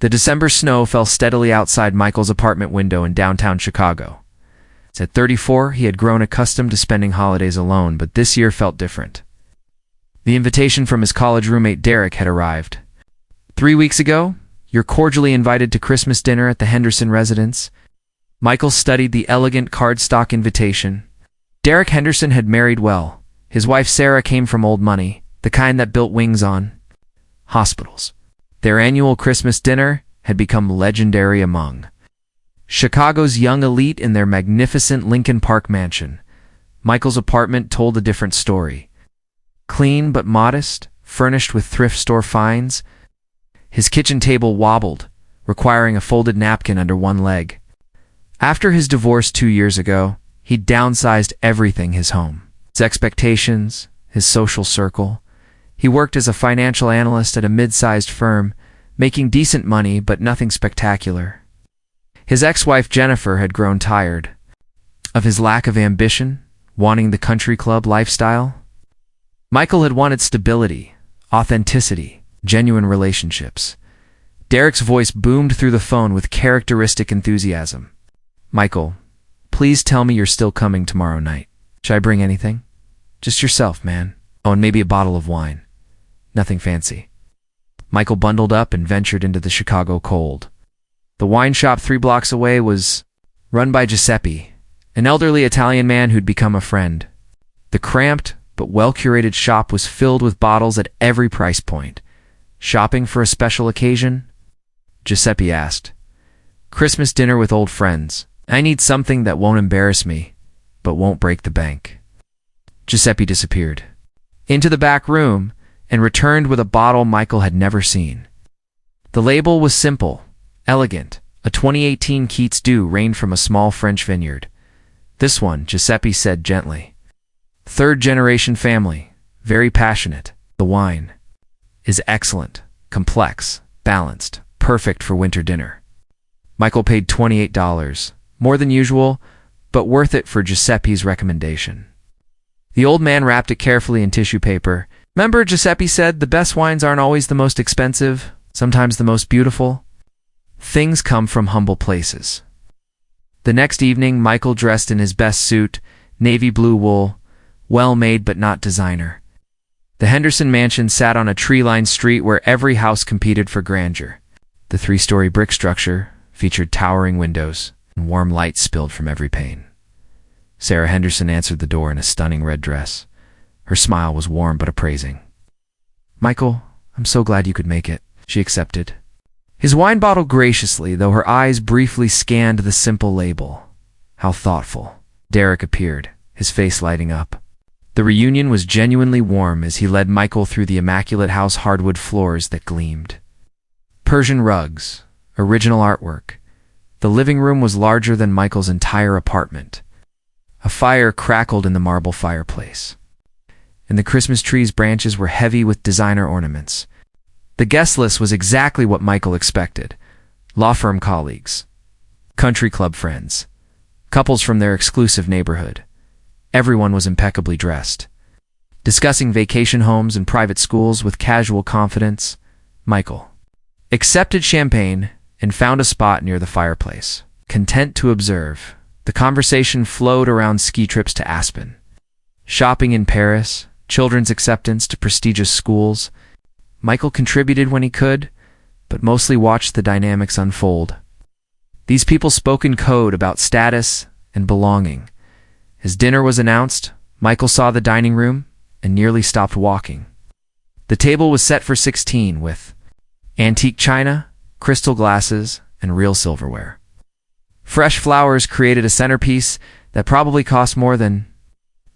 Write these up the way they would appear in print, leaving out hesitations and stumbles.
The December snow fell steadily outside Michael's apartment window in downtown Chicago. At 34, he had grown accustomed to spending holidays alone, but this year felt different. The invitation from his college roommate Derek had arrived. 3 weeks ago, you're cordially invited to Christmas dinner at the Henderson residence. Michael studied the elegant cardstock invitation. Derek Henderson had married well. His wife Sarah came from old money, the kind that built wings on hospitals. Their annual Christmas dinner had become legendary among Chicago's young elite in their magnificent Lincoln Park mansion. Michael's apartment told a different story. Clean but modest, furnished with thrift store finds. His kitchen table wobbled, requiring a folded napkin under one leg. After his divorce 2 years ago, he'd downsized everything: his home, his expectations, his social circle. He worked as a financial analyst at a mid-sized firm, making decent money but nothing spectacular. His ex-wife Jennifer had grown tired of his lack of ambition, wanting the country club lifestyle. Michael had wanted stability, authenticity, genuine relationships. Derek's voice boomed through the phone with characteristic enthusiasm. "Michael, please tell me you're still coming tomorrow night. Should I bring anything?" "Just yourself, man. Oh, and maybe a bottle of wine. Nothing fancy." Michael bundled up and ventured into the Chicago cold. The wine shop 3 blocks away was run by Giuseppe, an elderly Italian man who'd become a friend. The cramped but well-curated shop was filled with bottles at every price point. "Shopping for a special occasion?" Giuseppe asked. "Christmas dinner with old friends. I need something that won't embarrass me, but won't break the bank." Giuseppe disappeared into the back room and returned with a bottle Michael had never seen. The label was simple, elegant. A 2018 Keats Dew rained from a small French vineyard. "This one," Giuseppe said gently. "Third-generation family, very passionate. The wine is excellent, complex, balanced, perfect for winter dinner." Michael paid $28, more than usual, but worth it for Giuseppe's recommendation. The old man wrapped it carefully in tissue paper. "Remember," Giuseppe said, "the best wines aren't always the most expensive, sometimes the most beautiful. Things come from humble places." The next evening, Michael dressed in his best suit, navy blue wool, well-made but not designer. The Henderson mansion sat on a tree-lined street where every house competed for grandeur. The 3-story brick structure featured towering windows, and warm light spilled from every pane. Sarah Henderson answered the door in a stunning red dress. Her smile was warm but appraising. "Michael, I'm so glad you could make it," she accepted his wine bottle graciously, though her eyes briefly scanned the simple label. "How thoughtful." Derek appeared, his face lighting up. The reunion was genuinely warm as he led Michael through the immaculate house hardwood floors that gleamed. Persian rugs, original artwork. The living room was larger than Michael's entire apartment. A fire crackled in the marble fireplace, and the Christmas tree's branches were heavy with designer ornaments. The guest list was exactly what Michael expected: law firm colleagues, country club friends, couples from their exclusive neighborhood. Everyone was impeccably dressed. Discussing vacation homes and private schools with casual confidence, Michael accepted champagne and found a spot near the fireplace. Content to observe, the conversation flowed around ski trips to Aspen, shopping in Paris, children's acceptance to prestigious schools. Michael contributed when he could, but mostly watched the dynamics unfold. These people spoke in code about status and belonging. As dinner was announced, Michael saw the dining room and nearly stopped walking. The table was set for 16 with antique china, crystal glasses, and real silverware. Fresh flowers created a centerpiece that probably cost more than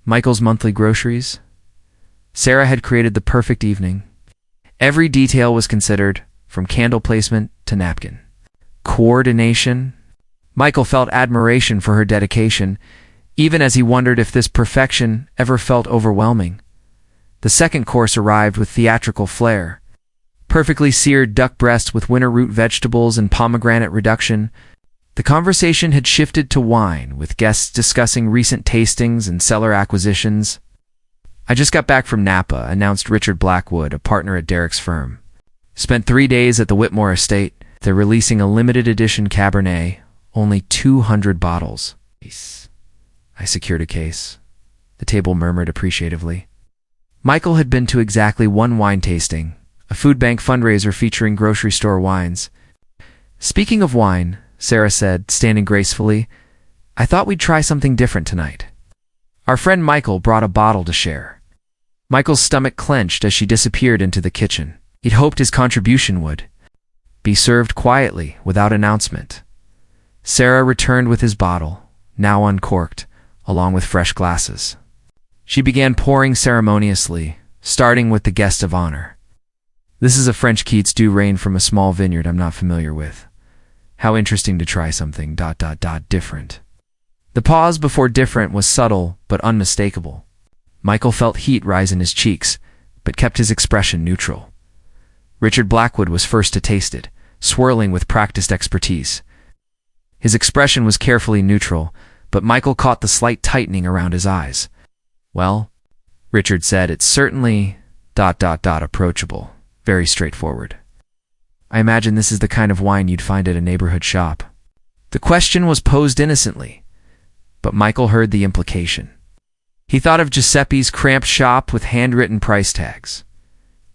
Michael's monthly groceries. Sarah had created the perfect evening. Every detail was considered, from candle placement to napkin. Coordination. Michael felt admiration for her dedication, even as he wondered if this perfection ever felt overwhelming. The second course arrived with theatrical flair. Perfectly seared duck breast with winter root vegetables and pomegranate reduction. The conversation had shifted to wine, with guests discussing recent tastings and cellar acquisitions. "I just got back from Napa," announced Richard Blackwood, a partner at Derek's firm. "Spent 3 days at the Whitmore estate. They're releasing a limited edition Cabernet, only 200 bottles. I secured a case. The table murmured appreciatively. Michael had been to exactly one wine tasting, a food bank fundraiser featuring grocery store wines. Speaking of wine, Sarah said, standing gracefully, I thought we'd try something different tonight. Our friend Michael brought a bottle to share. Michael's stomach clenched as she disappeared into the kitchen. He'd hoped his contribution would be served quietly, without announcement. Sarah returned with his bottle, now uncorked, along with fresh glasses. She began pouring ceremoniously, starting with the guest of honor. This is a French Keats du Rhône from a small vineyard I'm not familiar with. How interesting to try something ... different. The pause before different was subtle but unmistakable. Michael felt heat rise in his cheeks, but kept his expression neutral. Richard Blackwood was first to taste it, swirling with practiced expertise. His expression was carefully neutral, but Michael caught the slight tightening around his eyes. Well, Richard said, it's certainly ... approachable, very straightforward. I imagine this is the kind of wine you'd find at a neighborhood shop. The question was posed innocently, but Michael heard the implication. He thought of Giuseppe's cramped shop with handwritten price tags.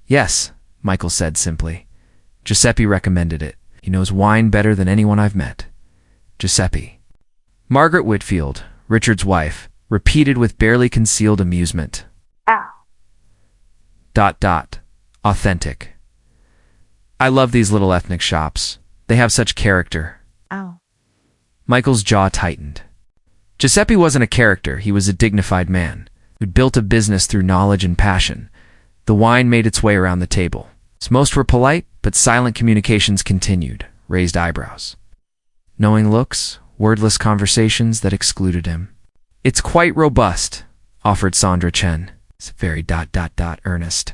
Yes, Michael said simply. Giuseppe recommended it. He knows wine better than anyone I've met. Giuseppe. Margaret Whitfield, Richard's wife, repeated with barely concealed amusement. Ow. Authentic. I love these little ethnic shops. They have such character. Ow. Michael's jaw tightened. Giuseppe wasn't a character, he was a dignified man, who'd built a business through knowledge and passion. The wine made its way around the table. Most were polite, but silent communications continued, raised eyebrows. Knowing looks, wordless conversations that excluded him. It's quite robust, offered Sandra Chen. It's very ... earnest.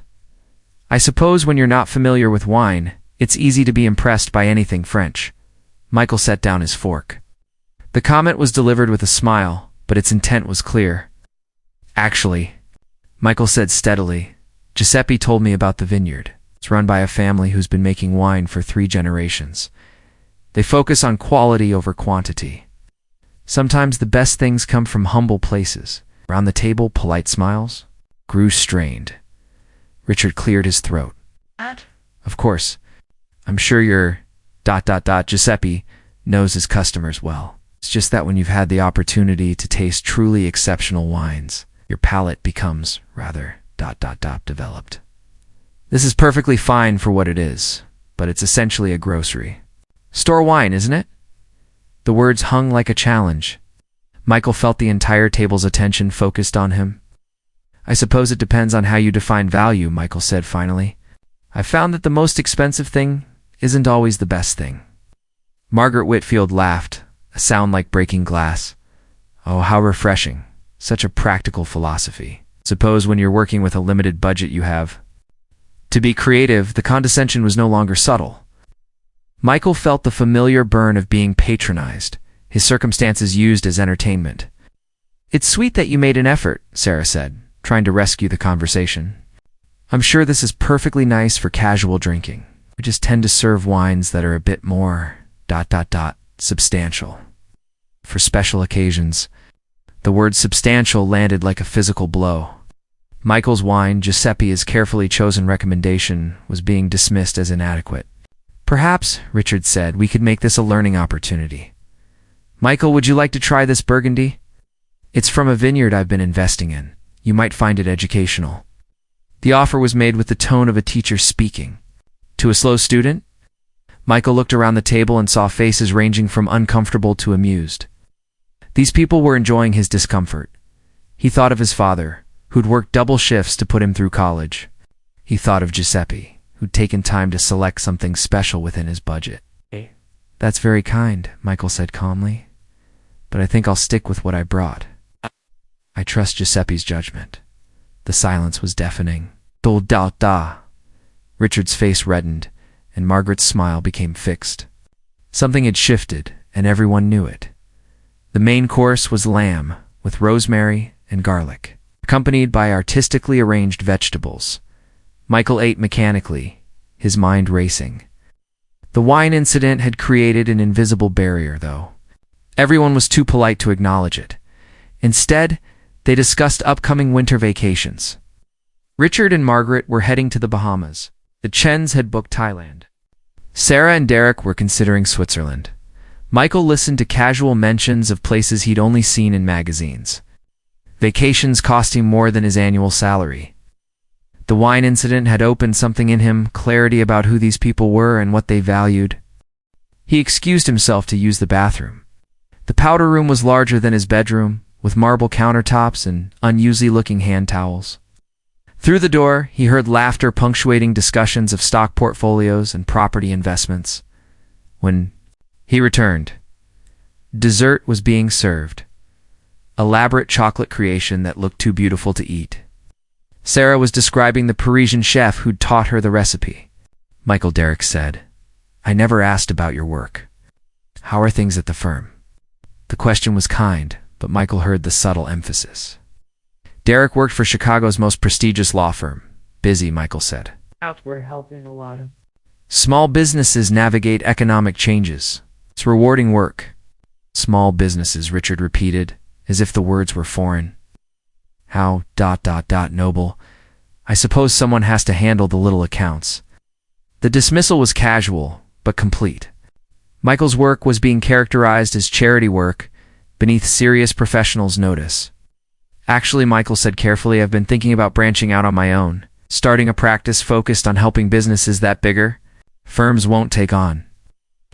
I suppose when you're not familiar with wine, it's easy to be impressed by anything French. Michael set down his fork. The comment was delivered with a smile, but its intent was clear. Actually, Michael said steadily, Giuseppe told me about the vineyard. It's run by a family who's been making wine for 3 generations. They focus on quality over quantity. Sometimes the best things come from humble places. Around the table, polite smiles grew strained. Richard cleared his throat. Of course, I'm sure your ... Giuseppe knows his customers well. It's just that when you've had the opportunity to taste truly exceptional wines, your palate becomes rather ... developed. This is perfectly fine for what it is, but it's essentially a grocery store wine, isn't it? The words hung like a challenge. Michael felt the entire table's attention focused on him. I suppose it depends on how you define value, Michael said finally. I've found that the most expensive thing isn't always the best thing. Margaret Whitfield laughed, a sound like breaking glass. Oh, how refreshing. Such a practical philosophy. Suppose when you're working with a limited budget you have. To be creative, the condescension was no longer subtle. Michael felt the familiar burn of being patronized, his circumstances used as entertainment. It's sweet that you made an effort, Sarah said, trying to rescue the conversation. I'm sure this is perfectly nice for casual drinking. We just tend to serve wines that are a bit more ... substantial. For special occasions. The word substantial landed like a physical blow. Michael's wine, Giuseppe's carefully chosen recommendation, was being dismissed as inadequate. Perhaps, Richard said, we could make this a learning opportunity. Michael, would you like to try this Burgundy? It's from a vineyard I've been investing in. You might find it educational. The offer was made with the tone of a teacher speaking. To a slow student? Michael looked around the table and saw faces ranging from uncomfortable to amused. These people were enjoying his discomfort. He thought of his father, who'd worked double shifts to put him through college. He thought of Giuseppe, who'd taken time to select something special within his budget. That's very kind, Michael said calmly. But I think I'll stick with what I brought. I trust Giuseppe's judgment. The silence was deafening. Richard's face reddened, and Margaret's smile became fixed. Something had shifted, and everyone knew it. The main course was lamb, with rosemary and garlic, accompanied by artistically arranged vegetables. Michael ate mechanically, his mind racing. The wine incident had created an invisible barrier, though. Everyone was too polite to acknowledge it. Instead, they discussed upcoming winter vacations. Richard and Margaret were heading to the Bahamas. The Chens had booked Thailand. Sarah and Derek were considering Switzerland. Michael listened to casual mentions of places he'd only seen in magazines. Vacations costing more than his annual salary. The wine incident had opened something in him, clarity about who these people were and what they valued. He excused himself to use the bathroom. The powder room was larger than his bedroom, with marble countertops and unusually-looking hand towels. Through the door, he heard laughter punctuating discussions of stock portfolios and property investments. When he returned, dessert was being served. Elaborate chocolate creation that looked too beautiful to eat. Sarah was describing the Parisian chef who'd taught her the recipe. Michael, Derek said, "I never asked about your work. How are things at the firm?" The question was kind, but Michael heard the subtle emphasis. Derek worked for Chicago's most prestigious law firm. Busy, Michael said. We're helping a lot of Small businesses navigate economic changes. It's rewarding work. Small businesses, Richard repeated, as if the words were foreign. How ... noble. I suppose someone has to handle the little accounts. The dismissal was casual, but complete. Michael's work was being characterized as charity work, beneath serious professionals' notice. Actually, Michael said carefully, I've been thinking about branching out on my own, starting a practice focused on helping businesses that bigger firms won't take on.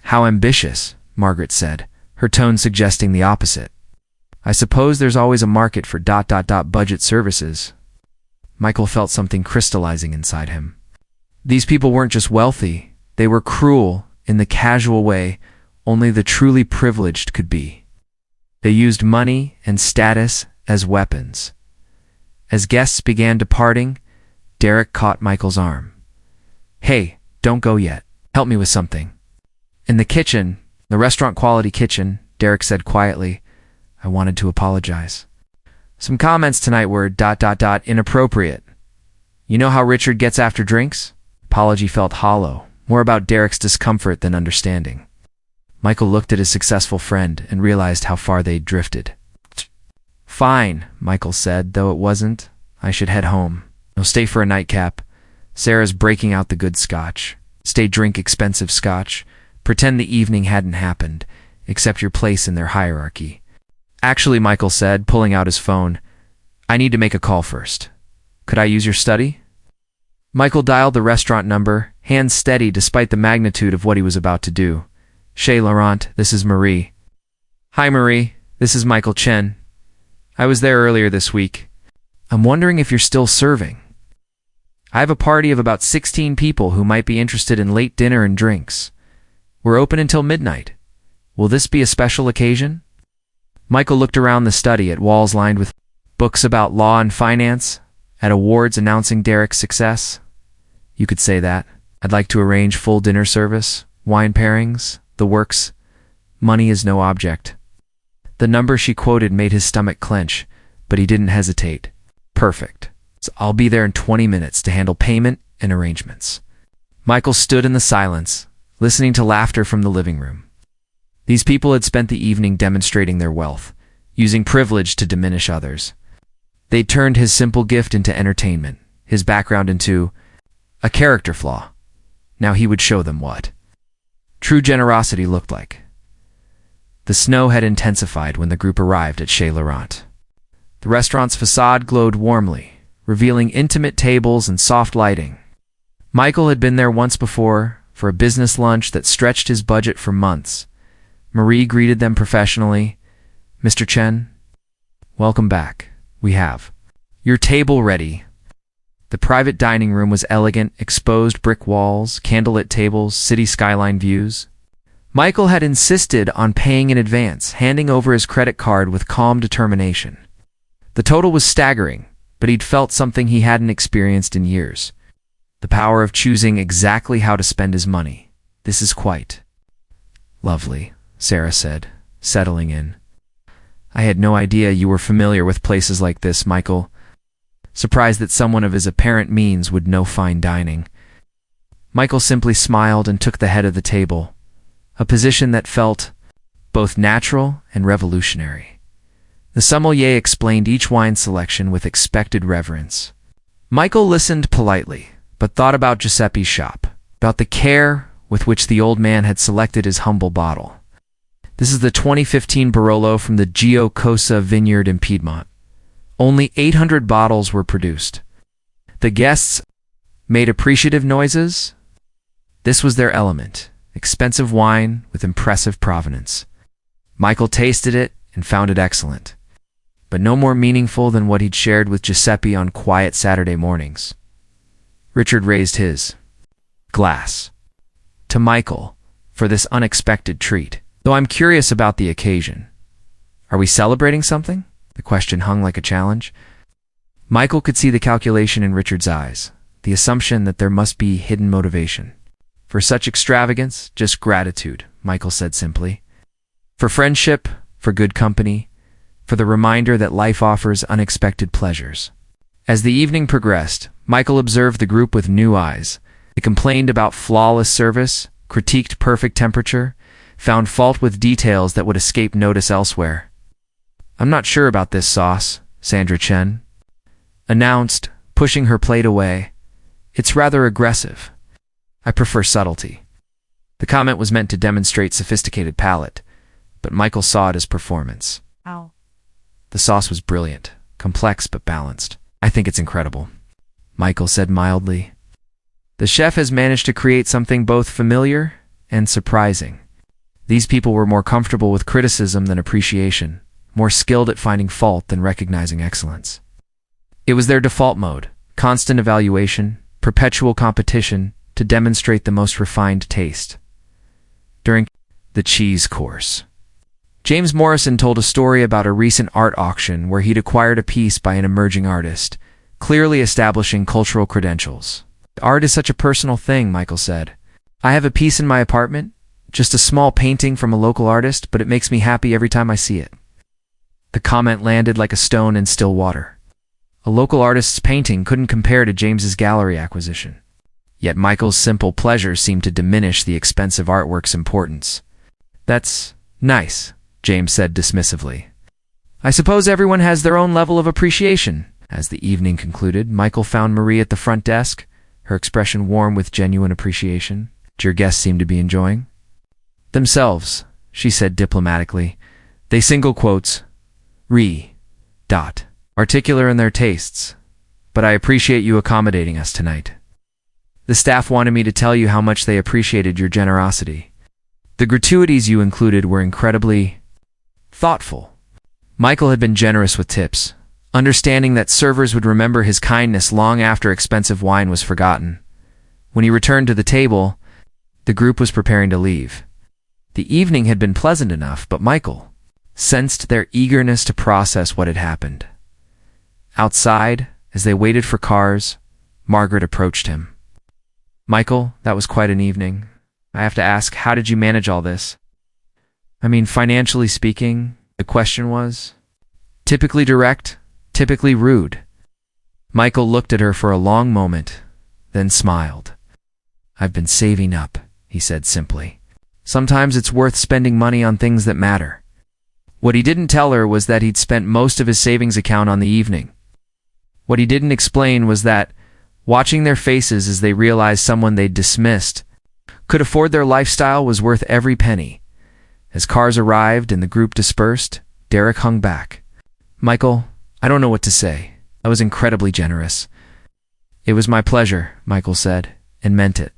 How ambitious, Margaret said, her tone suggesting the opposite. I suppose there's always a market for ... budget services. Michael felt something crystallizing inside him. These people weren't just wealthy, they were cruel in the casual way only the truly privileged could be. They used money and status as weapons. As guests began departing, Derek caught Michael's arm. Hey, don't go yet. Help me with something. In the kitchen, the restaurant-quality kitchen, Derek said quietly, I wanted to apologize. Some comments tonight were ... inappropriate. You know how Richard gets after drinks? Apology felt hollow, more about Derek's discomfort than understanding. Michael looked at his successful friend and realized how far they'd drifted. Fine, Michael said, though it wasn't. I should head home. No, stay for a nightcap. Sarah's breaking out the good scotch. Stay, drink expensive scotch. Pretend the evening hadn't happened, accept your place in their hierarchy. Actually, Michael said, pulling out his phone, I need to make a call first. Could I use your study? Michael dialed the restaurant number, hands steady despite the magnitude of what he was about to do. Chez Laurent, this is Marie. Hi, Marie. This is Michael Chen. I was there earlier this week. I'm wondering if you're still serving. I have a party of about 16 people who might be interested in late dinner and drinks. We're open until midnight. Will this be a special occasion? Michael looked around the study at walls lined with books about law and finance, at awards announcing Derek's success. You could say that. I'd like to arrange full dinner service, wine pairings, the works. Money is no object. The number she quoted made his stomach clench, but he didn't hesitate. Perfect. So I'll be there in 20 minutes to handle payment and arrangements. Michael stood in the silence, listening to laughter from the living room. These people had spent the evening demonstrating their wealth, using privilege to diminish others. They'd turned his simple gift into entertainment, his background into a character flaw. Now he would show them what true generosity looked like. The snow had intensified when the group arrived at Chez Laurent. The restaurant's facade glowed warmly, revealing intimate tables and soft lighting. Michael had been there once before, for a business lunch that stretched his budget for months. Marie greeted them professionally. Mr. Chen, welcome back. We have your table ready. The private dining room was elegant, exposed brick walls, candlelit tables, city skyline views. Michael had insisted on paying in advance, handing over his credit card with calm determination. The total was staggering, but he'd felt something he hadn't experienced in years. The power of choosing exactly how to spend his money. This is quite lovely, Sarah said, settling in. I had no idea you were familiar with places like this, Michael. Surprised that someone of his apparent means would know fine dining. Michael simply smiled and took the head of the table, a position that felt both natural and revolutionary. The sommelier explained each wine selection with expected reverence. Michael listened politely, but thought about Giuseppe's shop, about the care with which the old man had selected his humble bottle. This is the 2015 Barolo from the Giocosa vineyard in Piedmont. Only 800 bottles were produced. The guests made appreciative noises. This was their element, expensive wine with impressive provenance. Michael tasted it and found it excellent, but no more meaningful than what he'd shared with Giuseppe on quiet Saturday mornings. Richard raised his glass to Michael for this unexpected treat. Though I'm curious about the occasion. Are we celebrating something? The question hung like a challenge. Michael could see the calculation in Richard's eyes, the assumption that there must be hidden motivation. For such extravagance, just gratitude, Michael said simply. For friendship, for good company, for the reminder that life offers unexpected pleasures. As the evening progressed, Michael observed the group with new eyes. They complained about flawless service, critiqued perfect temperature, found fault with details that would escape notice elsewhere. "I'm not sure about this sauce," Sandra Chen announced, pushing her plate away. "It's rather aggressive. I prefer subtlety." The comment was meant to demonstrate sophisticated palate, but Michael saw it as performance. Ow. The sauce was brilliant, complex but balanced. "I think it's incredible," Michael said mildly. "The chef has managed to create something both familiar and surprising." These people were more comfortable with criticism than appreciation, more skilled at finding fault than recognizing excellence. It was their default mode, constant evaluation, perpetual competition to demonstrate the most refined taste. During the cheese course, James Morrison told a story about a recent art auction where he'd acquired a piece by an emerging artist, clearly establishing cultural credentials. "Art is such a personal thing," Michael said. "I have a piece in my apartment, just a small painting from a local artist, but it makes me happy every time I see it." The comment landed like a stone in still water. A local artist's painting couldn't compare to James's gallery acquisition. Yet Michael's simple pleasure seemed to diminish the expensive artwork's importance. "That's nice," James said dismissively. "I suppose everyone has their own level of appreciation." As the evening concluded, Michael found Marie at the front desk, her expression warm with genuine appreciation. "Your guests seem to be enjoying themselves," she said diplomatically. "They single quotes, articular in their tastes, but I appreciate you accommodating us tonight. The staff wanted me to tell you how much they appreciated your generosity. The gratuities you included were incredibly thoughtful." Michael had been generous with tips, understanding that servers would remember his kindness long after expensive wine was forgotten. When he returned to the table, the group was preparing to leave. The evening had been pleasant enough, but Michael sensed their eagerness to process what had happened. Outside, as they waited for cars, Margaret approached him. "Michael, that was quite an evening. I have to ask, how did you manage all this? I mean, financially speaking," the question was. "Typically direct, typically rude." Michael looked at her for a long moment, then smiled. "I've been saving up," he said simply. "Sometimes it's worth spending money on things that matter." What he didn't tell her was that he'd spent most of his savings account on the evening. What he didn't explain was that, watching their faces as they realized someone they'd dismissed could afford their lifestyle was worth every penny. As cars arrived and the group dispersed, Derek hung back. "Michael, I don't know what to say. I was incredibly generous." "It was my pleasure," Michael said, and meant it.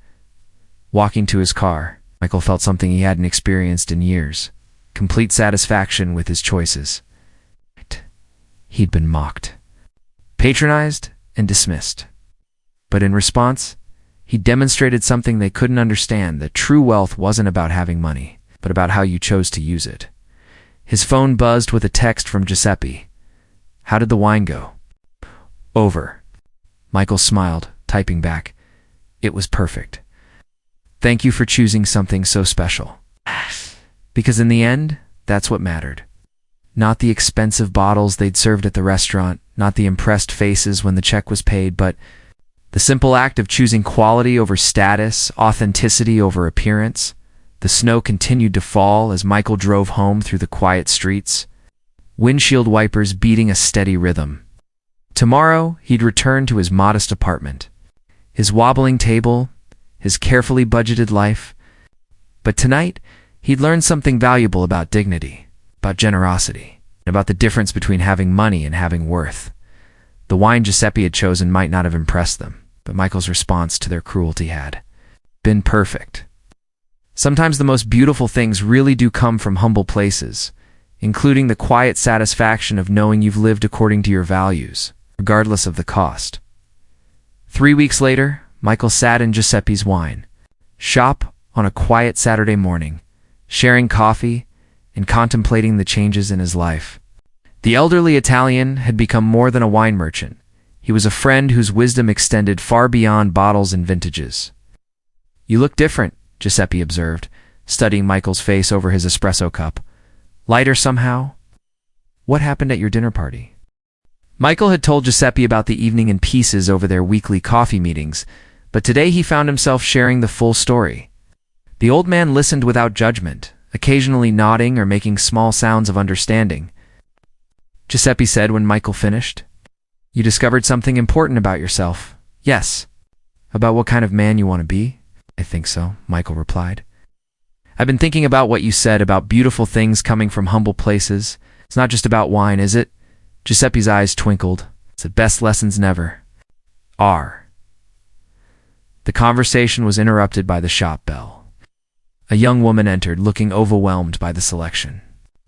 Walking to his car, Michael felt something he hadn't experienced in years, complete satisfaction with his choices. He'd been mocked, patronized, and dismissed. But in response, he demonstrated something they couldn't understand, that true wealth wasn't about having money, but about how you chose to use it. His phone buzzed with a text from Giuseppe. "How did the wine go?" "Over." Michael smiled, typing back. "It was perfect. Thank you for choosing something so special." Because in the end, that's what mattered. Not the expensive bottles they'd served at the restaurant, not the impressed faces when the check was paid, but The simple act of choosing quality over status, authenticity over appearance. The snow continued to fall as Michael drove home through the quiet streets, windshield wipers beating a steady rhythm. Tomorrow, he'd return to his modest apartment, his wobbling table, his carefully budgeted life. But tonight, he'd learn something valuable about dignity, about generosity, and about the difference between having money and having worth. The wine Giuseppe had chosen might not have impressed them, but Michael's response to their cruelty had been perfect. Sometimes the most beautiful things really do come from humble places, including the quiet satisfaction of knowing you've lived according to your values, regardless of the cost. 3 weeks later, Michael sat in Giuseppe's wine shop on a quiet Saturday morning, sharing coffee and contemplating the changes in his life. The elderly Italian had become more than a wine merchant. He was a friend whose wisdom extended far beyond bottles and vintages. "You look different," Giuseppe observed, studying Michael's face over his espresso cup. "Lighter somehow? What happened at your dinner party?" Michael had told Giuseppe about the evening in pieces over their weekly coffee meetings, but today he found himself sharing the full story. The old man listened without judgment, occasionally nodding or making small sounds of understanding. Giuseppe said when Michael finished, "You discovered something important about yourself." "Yes." "About what kind of man you want to be?" "I think so," Michael replied. "I've been thinking about what you said about beautiful things coming from humble places. It's not just about wine, is it?" Giuseppe's eyes twinkled. "It's the best lessons never are." The conversation was interrupted by the shop bell. A young woman entered, looking overwhelmed by the selection.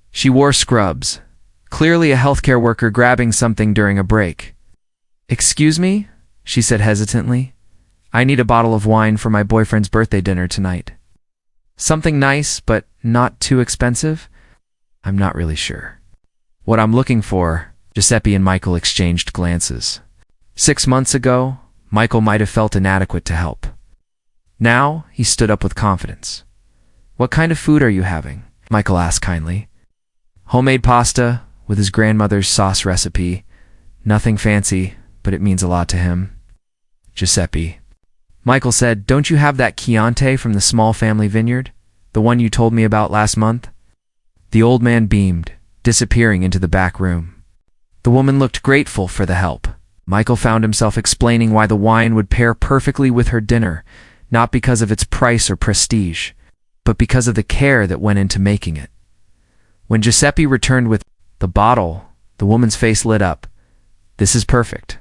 She wore scrubs, clearly a healthcare worker grabbing something during a break. "Excuse me?" she said hesitantly. "I need a bottle of wine for my boyfriend's birthday dinner tonight." "Something nice, but not too expensive?" "I'm not really sure what I'm looking for." Giuseppe and Michael exchanged glances. 6 months ago, Michael might have felt inadequate to help. Now, he stood up with confidence. "What kind of food are you having?" Michael asked kindly. "Homemade pasta with his grandmother's sauce recipe. Nothing fancy, but it means a lot to him." "Giuseppe," Michael said, "don't you have that Chianti from the small family vineyard? The one you told me about last month?" The old man beamed, disappearing into the back room. The woman looked grateful for the help. Michael found himself explaining why the wine would pair perfectly with her dinner, not because of its price or prestige, but because of the care that went into making it. When Giuseppe returned with the bottle, the woman's face lit up. "This is perfect.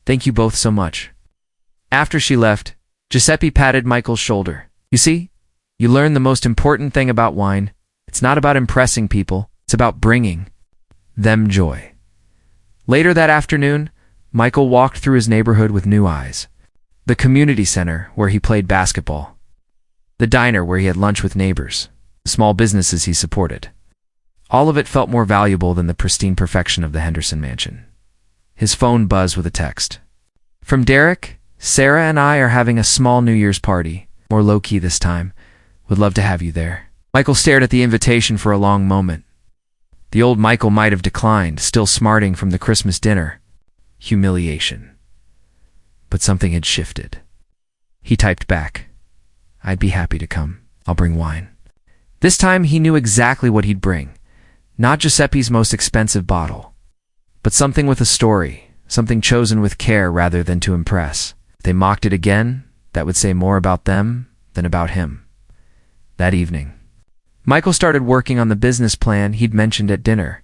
Thank you both so much." After she left, Giuseppe patted Michael's shoulder. "You see, you learn the most important thing about wine. It's not about impressing people, it's about bringing them joy." Later that afternoon, Michael walked through his neighborhood with new eyes. The community center, where he played basketball. The diner, where he had lunch with neighbors. The small businesses he supported. All of it felt more valuable than the pristine perfection of the Henderson mansion. His phone buzzed with a text. "From Derek, Sarah and I are having a small New Year's party. More low-key this time. Would love to have you there." Michael stared at the invitation for a long moment. The old Michael might have declined, still smarting from the Christmas dinner. Humiliation. But something had shifted. He typed back, "I'd be happy to come. I'll bring wine." This time he knew exactly what he'd bring. Not Giuseppe's most expensive bottle, but something with a story, something chosen with care rather than to impress. If they mocked it again, that would say more about them than about him. That evening, Michael started working on the business plan he'd mentioned at dinner.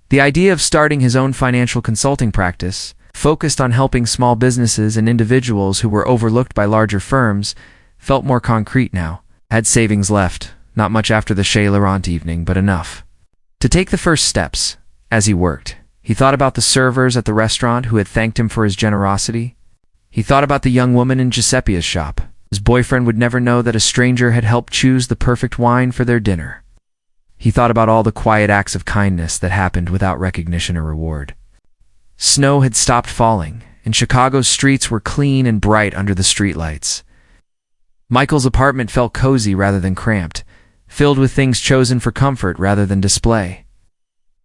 The idea of starting his own financial consulting practice, focused on helping small businesses and individuals who were overlooked by larger firms, felt more concrete now. Had savings left, not much after the Chez Laurent evening, but enough to take the first steps. As he worked, he thought about the servers at the restaurant who had thanked him for his generosity. He thought about the young woman in Giuseppe's shop. His boyfriend would never know that a stranger had helped choose the perfect wine for their dinner. He thought about all the quiet acts of kindness that happened without recognition or reward. Snow had stopped falling, and Chicago's streets were clean and bright under the streetlights. Michael's apartment felt cozy rather than cramped, filled with things chosen for comfort rather than display.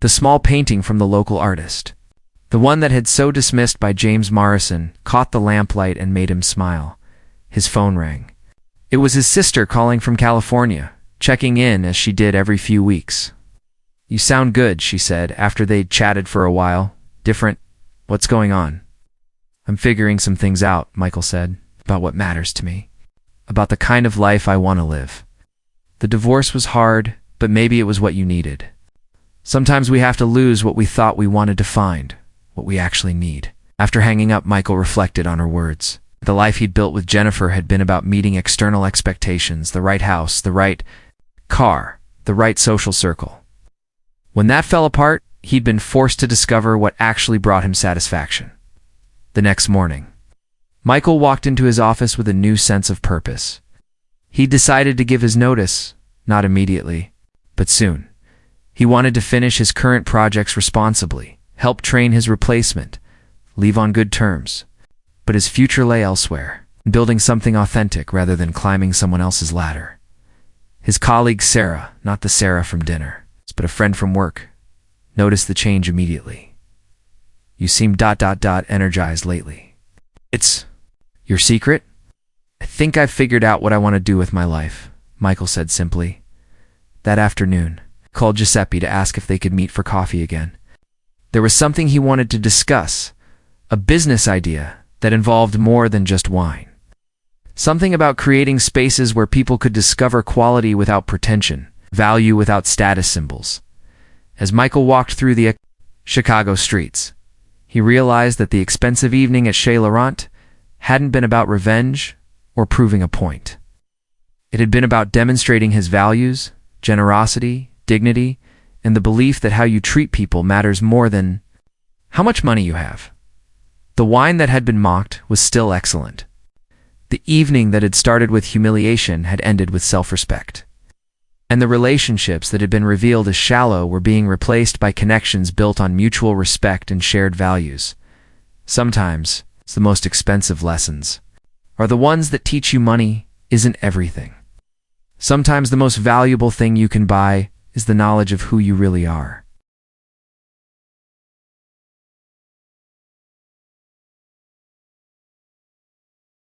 The small painting from the local artist, The one that had so dismissed by James Morrison caught the lamplight and made him smile. His phone rang. It was his sister calling from California, checking in as she did every few weeks. "You sound good," she said, after they'd chatted for a while. "Different? What's going on?" "I'm figuring some things out," Michael said, "about what matters to me, about the kind of life I want to live. The divorce was hard, but maybe it was what you needed. Sometimes we have to lose what we thought we wanted to find, what we actually need." After hanging up, Michael reflected on her words. The life he'd built with Jennifer had been about meeting external expectations, the right house, the right car, the right social circle. When that fell apart, he'd been forced to discover what actually brought him satisfaction. The next morning, Michael walked into his office with a new sense of purpose. He decided to give his notice, not immediately, but soon. He wanted to finish his current projects responsibly, help train his replacement, leave on good terms. But his future lay elsewhere, building something authentic rather than climbing someone else's ladder. His colleague Sarah, not the Sarah from dinner, but a friend from work, noticed the change immediately. "You seem energized lately." "It's your secret?" "I think I've figured out what I want to do with my life," Michael said simply. That afternoon, he called Giuseppe to ask if they could meet for coffee again. There was something he wanted to discuss, a business idea that involved more than just wine. Something about creating spaces where people could discover quality without pretension, value without status symbols. As Michael walked through the Chicago streets, he realized that the expensive evening at Chez Laurent hadn't been about revenge or proving a point. It had been about demonstrating his values, generosity, dignity, and the belief that how you treat people matters more than how much money you have. The wine that had been mocked was still excellent. The evening that had started with humiliation had ended with self-respect. And the relationships that had been revealed as shallow were being replaced by connections built on mutual respect and shared values. Sometimes, it's the most expensive lessons are the ones that teach you money isn't everything. Sometimes the most valuable thing you can buy is the knowledge of who you really are.